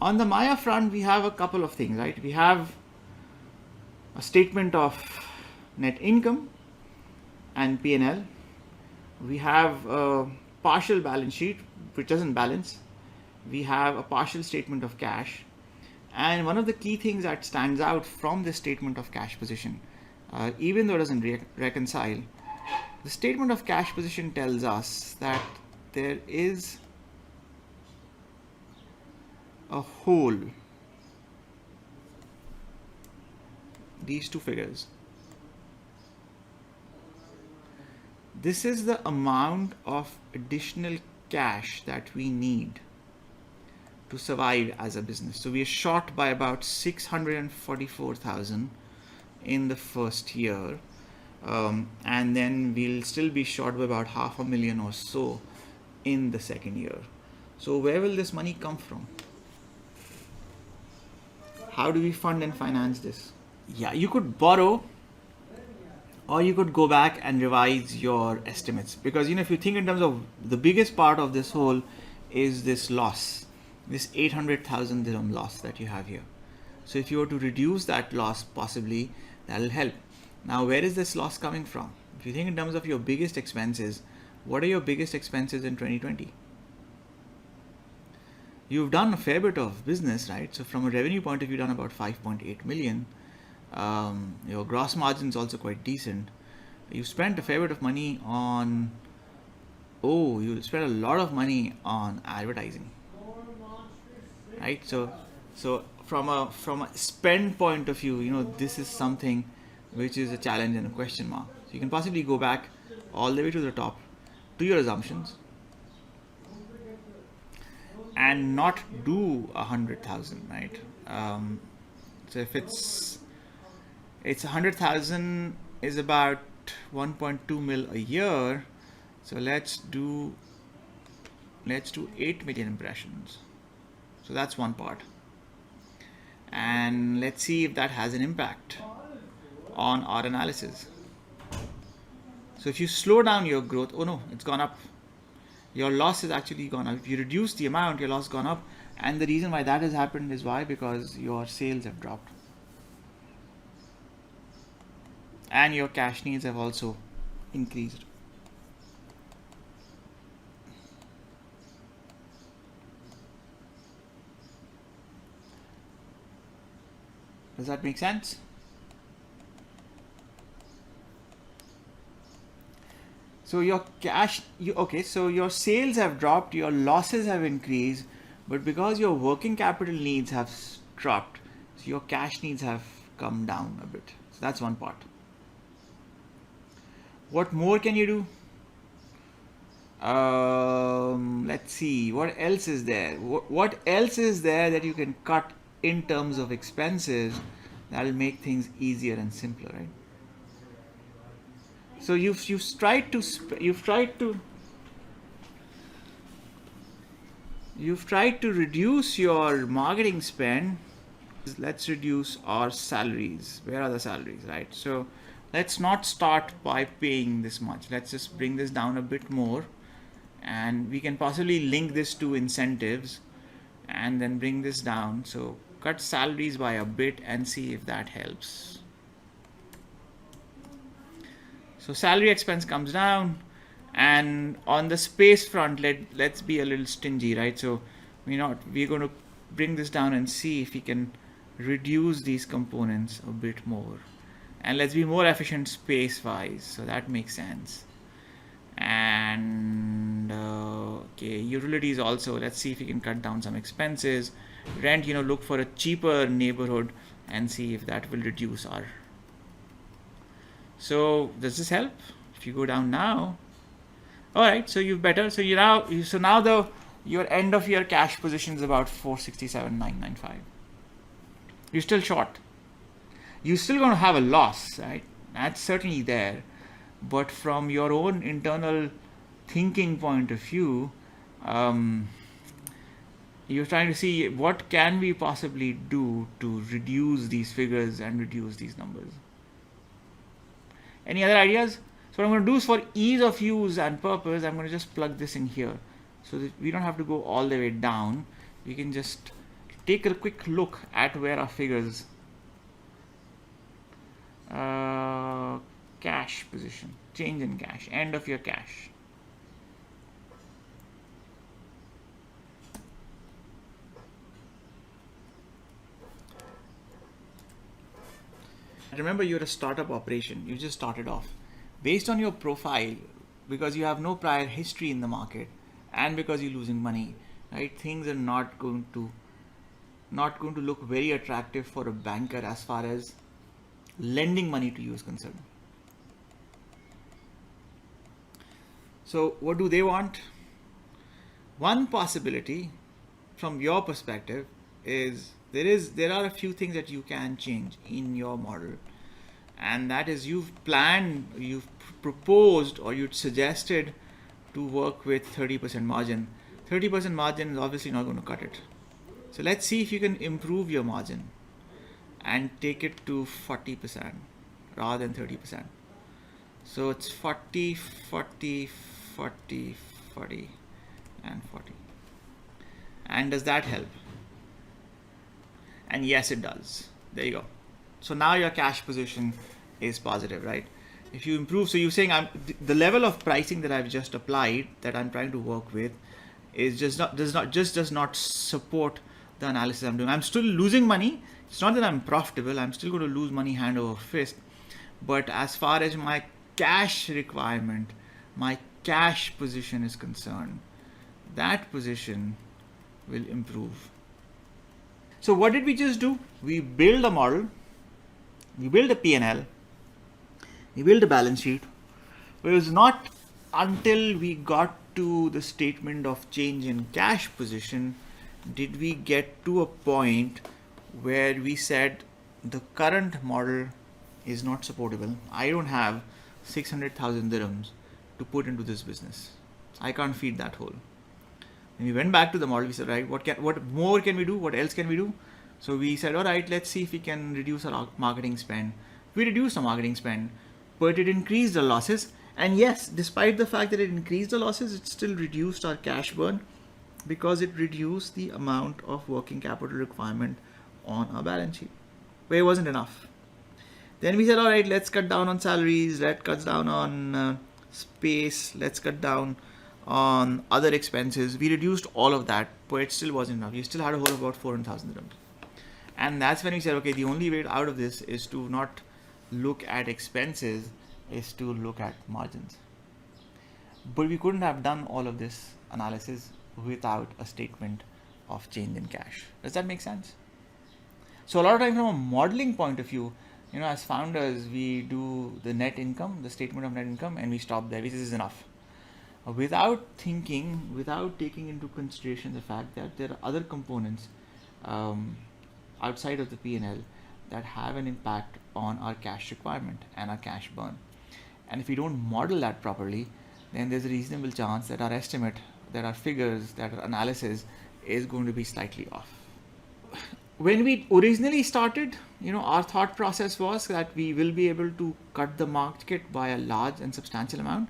On the Maya front, we have a couple of things, right? We have a statement of net income and P&L. We have a partial balance sheet which doesn't balance. We have a partial statement of cash. And one of the key things that stands out from this statement of cash position, even though it doesn't reconcile, the statement of cash position tells us that there is a hole. These two figures. This is the amount of additional cash that we need to survive as a business. So we are short by about 644,000 in the first year, and then we'll still be short by about 500,000 or so in the second year. So where will this money come from? How do we fund and finance this? Yeah, you could borrow, or you could go back and revise your estimates, because if you think in terms of the biggest part of this whole is this loss, this 800,000 dirham loss that you have here. So if you were to reduce that loss, possibly that'll help. Now, where is this loss coming from? If you think in terms of your biggest expenses, what are your biggest expenses in 2020? You've done a fair bit of business, right? So from a revenue point of view, done about 5.8 million. Your gross margin is also quite decent. You spent a fair bit of money on, you spent a lot of money on advertising, right? So from a spend point of view, this is something which is a challenge and a question mark. So you can possibly go back all the way to the top to your assumptions and not do 100,000, right? So if it's 100,000 is about 1.2 mil a year. So let's do 8 million impressions. So that's one part. And let's see if that has an impact on our analysis. So if you slow down your growth, it's gone up. Your loss has actually gone up. If you reduce the amount, your loss has gone up. And the reason why that has happened is why? Because your sales have dropped. And your cash needs have also increased. Does that make sense? So your cash, so your sales have dropped, your losses have increased, but because your working capital needs have dropped, so your cash needs have come down a bit. So that's one part. What more can you do? Let's see, what else is there? What else is there that you can cut in terms of expenses that'll make things easier and simpler, right? So you've tried to reduce your marketing spend. Let's reduce our salaries. Where are the salaries, right? So let's not start by paying this much. Let's just bring this down a bit more, and we can possibly link this to incentives and then bring this down. So cut salaries by a bit and see if that helps. So salary expense comes down, and on the space front, let's be a little stingy, right? So we're going to bring this down and see if we can reduce these components a bit more, and let's be more efficient space wise. So that makes sense. And utilities also, let's see if we can cut down some expenses. Rent, look for a cheaper neighborhood and see if that will reduce our. So does this help? If you go down now, all right. So you've better. So now your end of year cash position is about 467,995. You're still short. You're still going to have a loss, right? That's certainly there. But from your own internal thinking point of view, you're trying to see what can we possibly do to reduce these figures and reduce these numbers. Any other ideas? So what I'm going to do is, for ease of use and purpose, I'm going to just plug this in here so that we don't have to go all the way down. We can just take a quick look at where our figures, cash position, change in cash, end of year cash. Remember, you're a startup operation. You just started off. Based on your profile, because you have no prior history in the market, and because you're losing money, right? Things are not going to look very attractive for a banker as far as lending money to you is concerned. So what do they want? One possibility from your perspective is there are a few things that you can change in your model, and that is you've proposed, or you'd suggested to work with 30% margin. 30% margin is obviously not going to cut it. So let's see if you can improve your margin and take it to 40% rather than 30%. So it's 40, 40, 40, 40, and 40. And does that help? And yes, it does. There you go. So now your cash position is positive, right? If you improve, so you're saying the level of pricing that I've just applied, that I'm trying to work with, is does not support the analysis I'm doing. I'm still losing money. It's not that I'm profitable. I'm still going to lose money hand over fist. But as far as my cash requirement, my cash position is concerned, that position will improve. So what did we just do? We build a model, we build a P&L, we build a balance sheet. It was not until we got to the statement of change in cash position did we get to a point where we said the current model is not supportable. I don't have 600,000 dirhams to put into this business. I can't feed that hole. And we went back to the model. We said, right, what more can we do? What else can we do? So we said, all right, let's see if we can reduce our marketing spend. We reduced our marketing spend, but it increased the losses. And yes, despite the fact that it increased the losses, it still reduced our cash burn because it reduced the amount of working capital requirement on our balance sheet, but it wasn't enough. Then we said, all right, let's cut down on salaries, let's cut down on space, let's cut down on other expenses. We reduced all of that, but it still wasn't enough. You still had a hole of about 400,000 dirhams. And that's when we said, okay, the only way out of this is to not look at expenses, is to look at margins. But we couldn't have done all of this analysis without a statement of change in cash. Does that make sense? So a lot of times from a modeling point of view, as founders, we do the net income, the statement of net income, and we stop there. This is enough. Without thinking, without taking into consideration the fact that there are other components outside of the P&L that have an impact on our cash requirement and our cash burn. And if we don't model that properly, then there's a reasonable chance that our estimate, that our figures, that our analysis is going to be slightly off. When we originally started, our thought process was that we will be able to cut the market by a large and substantial amount.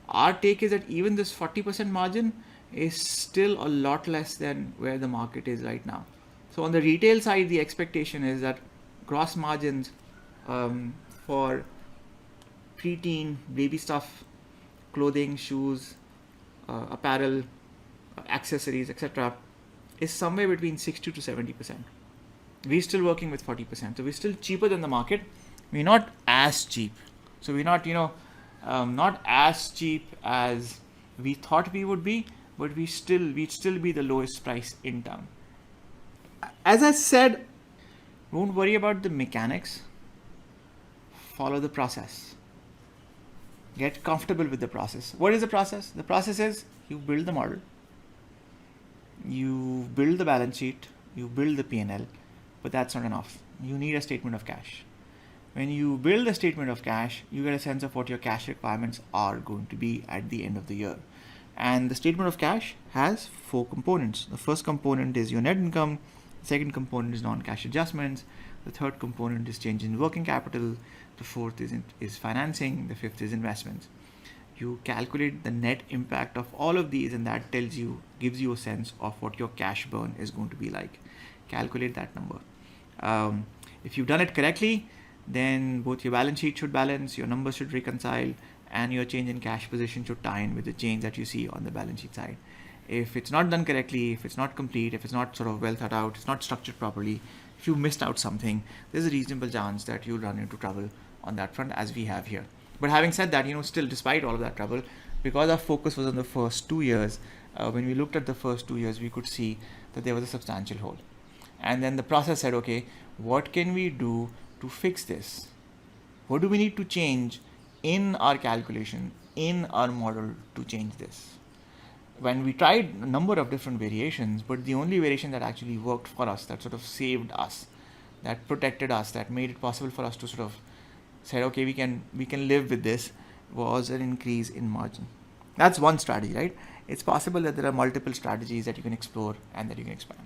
Our take is that even this 40% margin is still a lot less than where the market is right now. So on the retail side, the expectation is that gross margins for preteen, baby stuff, clothing, shoes, apparel, accessories, etc. is somewhere between 60 to 70%. We're still working with 40%. So we're still cheaper than the market. We're not as cheap. So we're not, not as cheap as we thought we would be, but we'd still be the lowest price in town. As I said, don't worry about the mechanics. Follow the process. Get comfortable with the process. What is the process? The process is you build the model, you build the balance sheet, you build the P&L, but that's not enough. You need a statement of cash. When you build a statement of cash, you get a sense of what your cash requirements are going to be at the end of the year. And the statement of cash has 4 components. The first component is your net income. The second component is non-cash adjustments. The third component is change in working capital. The fourth is financing. The fifth is investments. You calculate the net impact of all of these, and that gives you a sense of what your cash burn is going to be like. calculate that number. If you've done it correctly, then both your balance sheet should balance, your numbers should reconcile, and your change in cash position should tie in with the change that you see on the balance sheet side. If it's not done correctly, if it's not complete, if it's not sort of well thought out, it's not structured properly, if you missed out something, there's a reasonable chance that you'll run into trouble on that front, as we have here. But having said that, still despite all of that trouble, because our focus was on the first 2 years, when we looked at the first 2 years, we could see that there was a substantial hole. And then the process said, okay, what can we do to fix this? What do we need to change in our calculation, in our model to change this? When we tried a number of different variations, but the only variation that actually worked for us, that sort of saved us, that protected us, that made it possible for us to sort of say, okay, we can live with this, was an increase in margin. That's one strategy, right? It's possible that there are multiple strategies that you can explore and that you can expand.